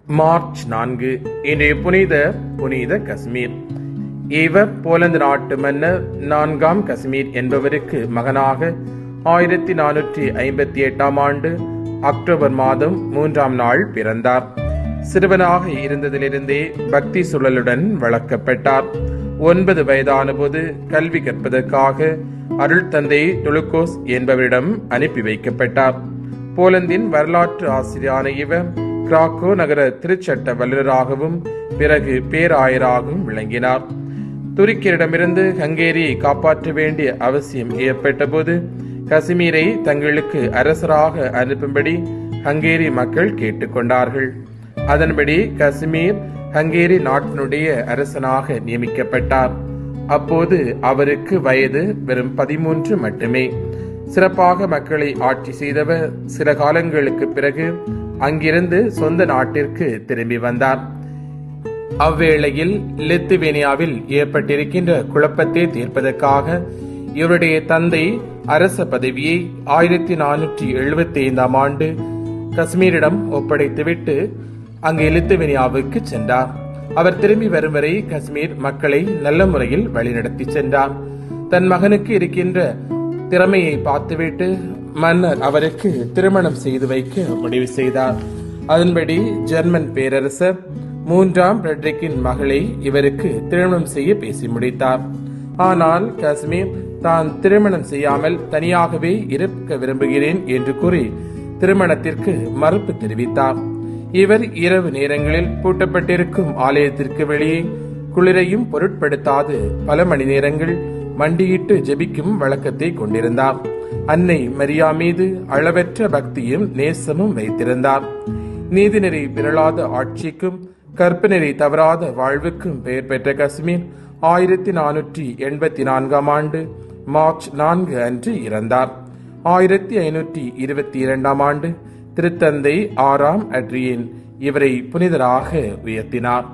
March 4 இன்றைய புனித கஸ்மீர். இவர் போலந்து நாட்டு மன்னர் 4ஆம் கஸ்மீர் என்பவருக்கு மகனாக 1458ஆம் ஆண்டு அக்டோபர் மாதம் 3ஆம் நாள் பிறந்தார். சிறுவனாக இருந்ததிலிருந்தே பக்தி சுழலுடன் வளர்க்கப்பட்டார். 9 வயதான போது கல்வி கற்பதற்காக அருள் தந்தை டுலுகோஸ் என்பவரிடம் அனுப்பி வைக்கப்பட்டார். போலந்தின் வரலாற்று ஆசிரியரான இவர் கிராக்கோ நகர திருச்சட்ட வல்லுநராகவும் பிறகு பேராயராகவும் விளங்கினார். துருக்கியரிடமிருந்து ஹங்கேரியை காப்பாற்ற வேண்டிய அவசியம் ஏற்பட்ட போது கசிமீரை தங்களுக்கு அரசராக அனுப்பும்படி ஹங்கேரி மக்கள் கேட்டுக்கொண்டார்கள். அதன்படி கசிமீர் ஹங்கேரி நாட்டினுடைய அரசனாக நியமிக்கப்பட்டார். அப்போது அவருக்கு வயது வெறும் 13 மட்டுமே. சிறப்பாக மக்களை ஆட்சி செய்தவர் சில காலங்களுக்கு பிறகு அங்கிருந்து சொந்த நாட்டிற்கு திரும்பி வந்தார். அவ்வேளையில் லித்துவேனியாவில் ஏற்பட்டிருக்கின்ற குழப்பத்தை தீர்ப்பதற்காக இவருடைய தந்தை அரச பதவியை 1475ஆம் ஆண்டு கஸ்மீரிடம் ஒப்படைத்துவிட்டு அங்கே லித்துவேனியாவுக்கு சென்றார். அவர் திரும்பி வரும் வரை கஸ்மீர் மக்களை நல்ல முறையில் வழிநடத்தி சென்றார். தன் மகனுக்கு இருக்கின்ற திறமையை பார்த்துவிட்டு மன்னர் அவருக்கு திருமணம் செய்து வைக்க முடிவு செய்தார். அதன்படி ஜெர்மன் பேரரசர் 3ஆம் ஃபிரெட்ரிக்கின் மகளை இவருக்கு திருமணம் செய்ய பேசி முடித்தார். ஆனால் காஷ்மீர் தான் திருமணம் செய்யாமல் தனியாகவே இருக்க விரும்புகிறேன் என்று கூறி திருமணத்திற்கு மறுப்பு தெரிவித்தார். இவர் இரவு நேரங்களில் பூட்டப்பட்டிருக்கும் ஆலயத்திற்கு வெளியே குளிரையும் பொருட்படுத்தாது பல மணி நேரங்கள் மண்டியிட்டு ஜெபிக்கும் வழக்கத்தை கொண்டிருந்தார். அன்னை மரியா மீது அளவற்ற பக்தியும் நேசமும் வைத்திருந்தார். நீதிநெறி பிறளாத ஆட்சிக்கும் கற்பு நெறி தவறாத வாழ்வுக்கும் பெயர் பெற்ற கஸ்மீர் 1484ஆம் ஆண்டு மார்ச் 4 அன்று இறந்தார். 1522ஆம் ஆண்டு திருத்தந்தை 6ஆம் அட்ரியன் இவரை புனிதராக உயர்த்தினார்.